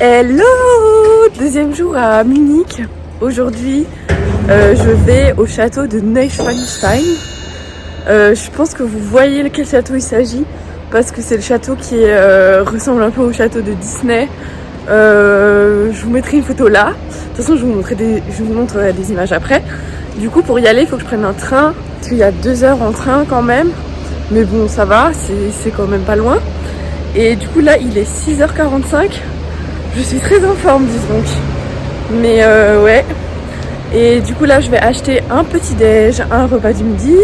Hello! Deuxième jour à Munich. Aujourd'hui, je vais au château de Neuschwanstein. Je pense que vous voyez quel château il s'agit parce que c'est le château qui ressemble un peu au château de Disney. Je vous mettrai une photo là. De toute façon, je vous montrerai des images après. Du coup, pour y aller, il faut que je prenne un train parce qu'il y a 2 heures en train quand même. Mais bon, ça va, c'est quand même pas loin. Et du coup, là, il est 6h45. Je suis très en forme, dis donc. Mais ouais. Et du coup, là, je vais acheter un petit déj, un repas du midi.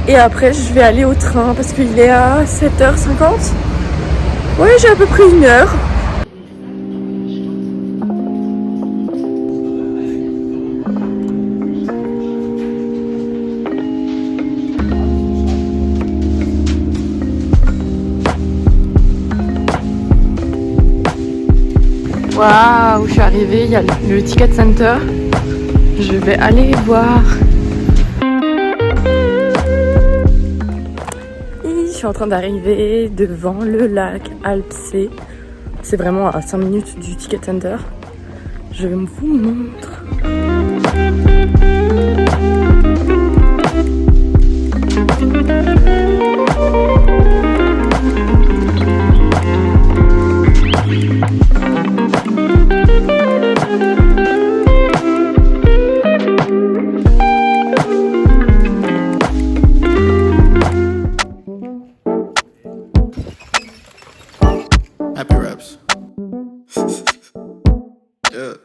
Et après, je vais aller au train parce qu'il est à 7h50. Ouais, j'ai à peu près 1 heure. Waouh, je suis arrivée, il y a le Ticket Center. Je vais aller voir. Et je suis en train d'arriver devant le lac Alpsee. C'est vraiment à 5 minutes du Ticket Center. Je vous montre. Happy raps. Yeah.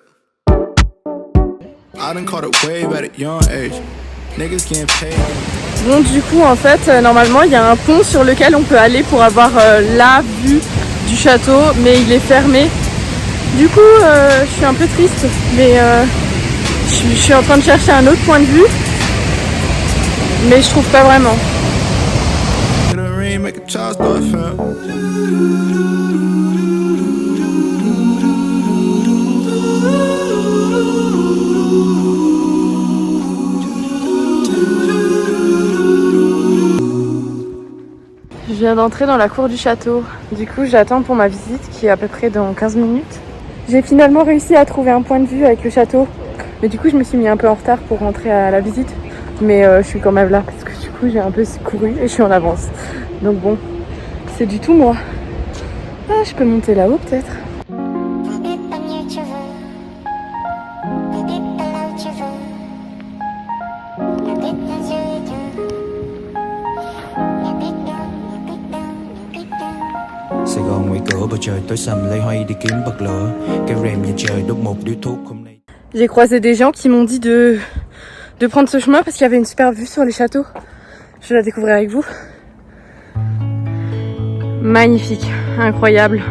I done caught a wave at a young age. Niggas getting paid. Bon, du coup, en fait, normalement, il y a un pont sur lequel on peut aller pour avoir la vue du château, mais il est fermé. Du coup, je suis un peu triste, mais je suis en train de chercher un autre point de vue, mais je trouve pas vraiment. Get a ring, make a child start film. Je viens d'entrer dans la cour du château. Du coup, j'attends pour ma visite qui est à peu près dans 15 minutes. J'ai finalement réussi à trouver un point de vue avec le château. Mais du coup, je me suis mis un peu en retard pour rentrer à la visite. Mais je suis quand même là parce que du coup, j'ai un peu couru et je suis en avance. Donc bon, c'est du tout moi. Ah, je peux monter là-haut peut-être. Sài Gòn ngoài cửa bầu trời tối sầm lấy hoay đi kiếm bật lửa cái rèm nhìn trời đốt một điếu thuốc hôm nay. J'ai croisé des gens qui m'ont dit de prendre ce chemin parce qu'il y avait une super vue sur les châteaux. Je vais la découvrir avec vous. Magnifique, incroyable.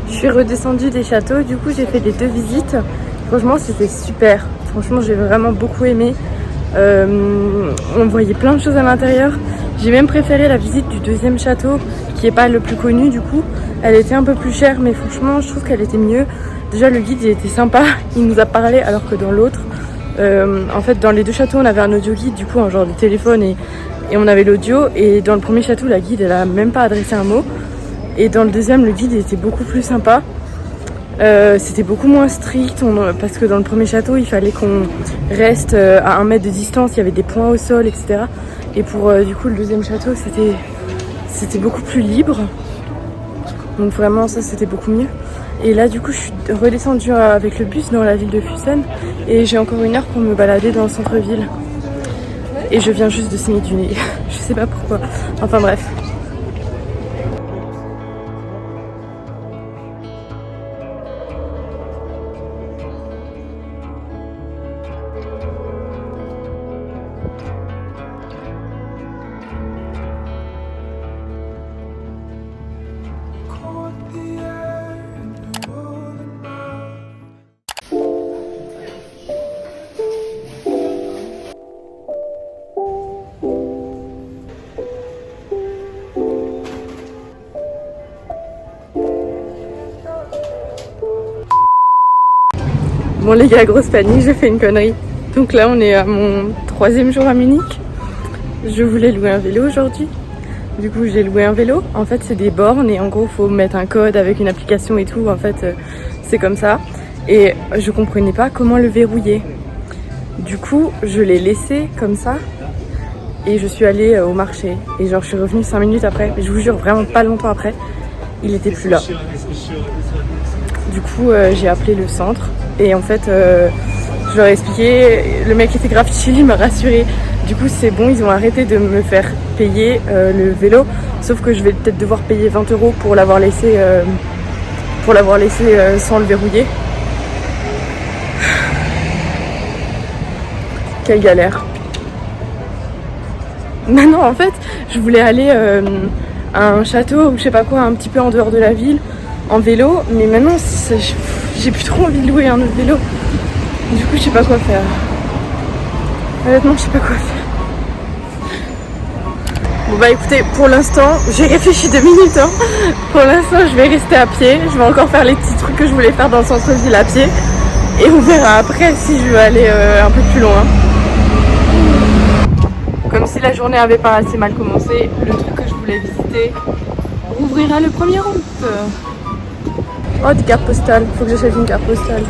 Je suis redescendue des châteaux, du coup j'ai fait les 2 visites. Franchement c'était super, franchement j'ai vraiment beaucoup aimé. On voyait plein de choses à l'intérieur. J'ai même préféré la visite du 2e château qui est pas le plus connu du coup. Elle était un peu plus chère mais franchement je trouve qu'elle était mieux. Déjà le guide il était sympa, il nous a parlé alors que dans l'autre, en fait dans les 2 châteaux on avait un audio guide du coup un genre de téléphone et on avait l'audio. Et dans le premier château la guide elle a même pas adressé un mot. Et dans le 2e, le guide était beaucoup plus sympa. C'était beaucoup moins strict parce que dans le premier château, il fallait qu'on reste à 1 mètre de distance. Il y avait des points au sol, etc. Et pour du coup, le 2e château, c'était beaucoup plus libre. Donc vraiment, ça, c'était beaucoup mieux. Et là, du coup, je suis redescendue avec le bus dans la ville de Füssen. Et j'ai encore 1 heure pour me balader dans le centre-ville. Et je viens juste de saigner du nez. Je sais pas pourquoi. Enfin bref. les gars, grosse panique, j'ai fait une connerie. Donc là on est à mon 3e jour à Munich. Je voulais louer un vélo aujourd'hui. Du coup j'ai loué un vélo. En fait c'est des bornes et en gros faut mettre un code avec une application et tout. En fait c'est comme ça. Et je comprenais pas comment le verrouiller. Du coup je l'ai laissé comme ça. Et je suis allée au marché. Et genre je suis revenue 5 minutes après. Je vous jure vraiment pas longtemps après. Il était plus là. Du coup j'ai appelé le centre. Et en fait je leur ai expliqué. Le mec était grave chill, il m'a rassuré. Du coup c'est bon, ils ont arrêté de me faire payer le vélo. Sauf que je vais peut-être devoir payer 20 € pour l'avoir laissé, sans le verrouiller. Quelle galère. Maintenant en fait je voulais aller à un château ou je sais pas quoi, un petit peu en dehors de la ville en vélo. Mais maintenant j'ai plus trop envie de louer un autre vélo. Du coup je sais pas quoi faire. Honnêtement je sais pas quoi faire. Bon bah écoutez, pour l'instant, j'ai réfléchi 2 minutes hein. Pour l'instant je vais rester à pied. Je vais encore faire les petits trucs que je voulais faire dans le centre-ville à pied. Et on verra après si je veux aller un peu plus loin. Comme si la journée avait pas assez mal commencé, le truc que je voulais visiter rouvrira le 1er août. Oh, des cartes postales, faut que j'achète une carte postale.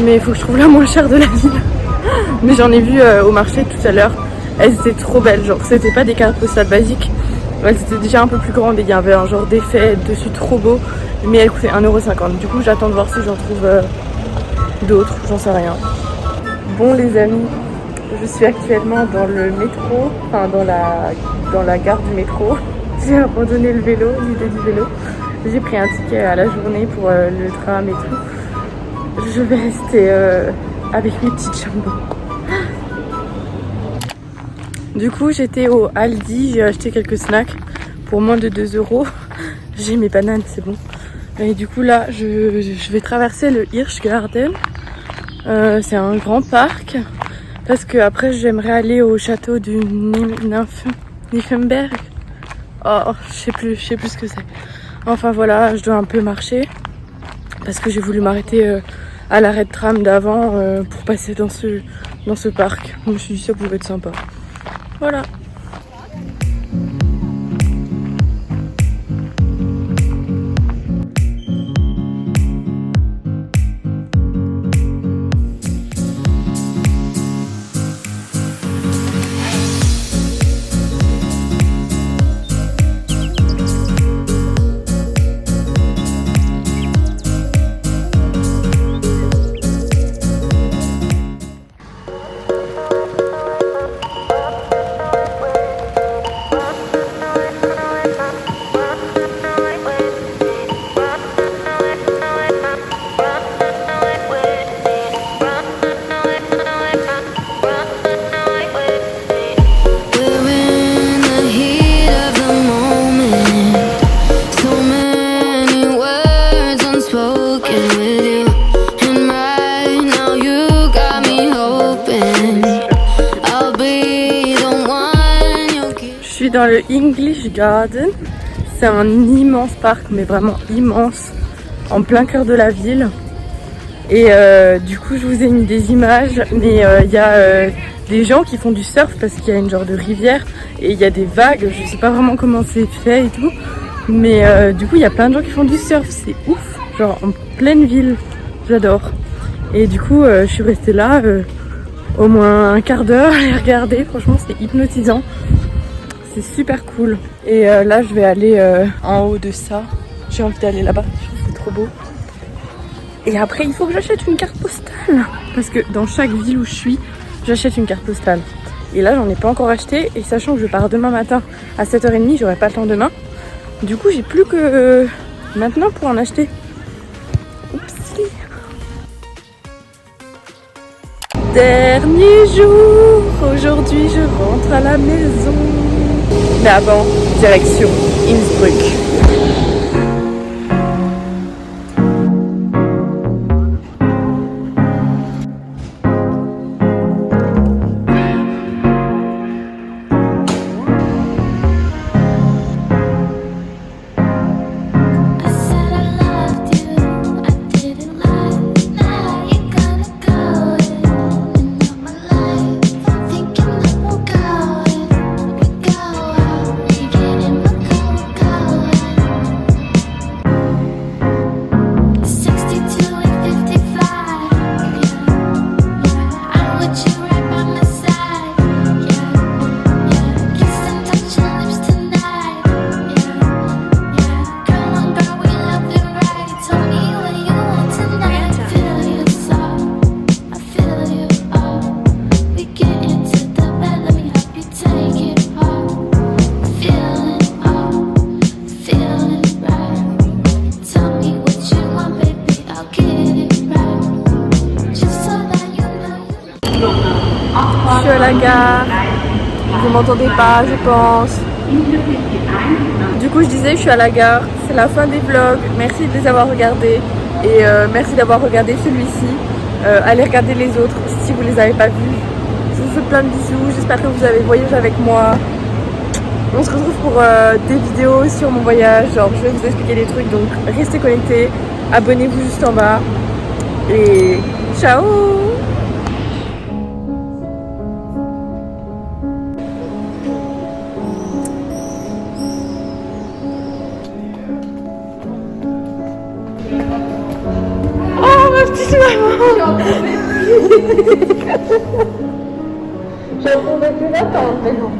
Mais il faut que je trouve la moins chère de la ville. Mais j'en ai vu au marché tout à l'heure. Elles étaient trop belles, genre c'était pas des cartes postales basiques. Elles étaient déjà un peu plus grandes et il y avait un genre d'effet dessus trop beau. Mais elles coûtaient 1,50 €. Du coup j'attends de voir si j'en trouve d'autres, j'en sais rien. Bon les amis, je suis actuellement dans le métro, enfin dans la gare du métro. J'ai abandonné le vélo, l'idée du vélo. J'ai pris un ticket à la journée pour le tram et tout. Je vais rester avec mes petites jambes. Du coup j'étais au Aldi, j'ai acheté quelques snacks pour moins de 2 €. J'ai mes bananes, c'est bon. Et du coup là je vais traverser le Hirschgarten. C'est un grand parc. Parce que après j'aimerais aller au château du Nymphenberg. Oh je sais plus ce que c'est. Enfin voilà, je dois un peu marcher. Parce que j'ai voulu m'arrêter à l'arrêt de tram d'avant pour passer dans ce parc. Je me suis dit ça pouvait être sympa. Voilà. Dans le English Garden, c'est un immense parc, mais vraiment immense, en plein cœur de la ville. Et du coup je vous ai mis des images, mais il y a des gens qui font du surf parce qu'il y a une genre de rivière et il y a des vagues. Je sais pas vraiment comment c'est fait et tout, mais du coup il y a plein de gens qui font du surf, c'est ouf, genre en pleine ville, j'adore. Et du coup je suis restée là au moins un quart d'heure à les regarder, franchement c'est hypnotisant. C'est super cool. Et là je vais aller en haut de ça. J'ai envie d'aller là-bas, c'est trop beau. Et après il faut que j'achète une carte postale. Parce que dans chaque ville où je suis, j'achète une carte postale. Et là j'en ai pas encore acheté. Et sachant que je pars demain matin à 7h30, j'aurai pas le temps demain. Du coup j'ai plus que maintenant pour en acheter. Oupsie. Dernier jour, aujourd'hui je rentre à la maison. Mais avant, direction Innsbruck. retard. Vous m'entendez pas, je pense. Du coup, je disais, je suis à la gare. C'est la fin des vlogs. Merci de les avoir regardés. Et merci d'avoir regardé celui-ci. Allez regarder les autres si vous les avez pas vus. Je vous fais plein de bisous. J'espère que vous avez voyagé avec moi. On se retrouve pour des vidéos sur mon voyage. Genre, je vais vous expliquer des trucs. Donc, restez connectés. Abonnez-vous juste en bas. Et ciao! Oh ma petite maman! J'en pouvais plus l'attendre, mais non.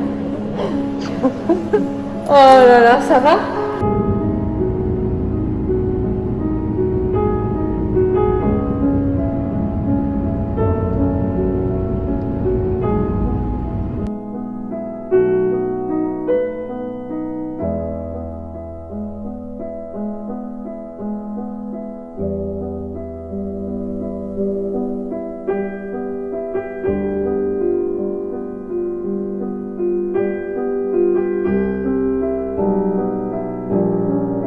Oh là là, ça va?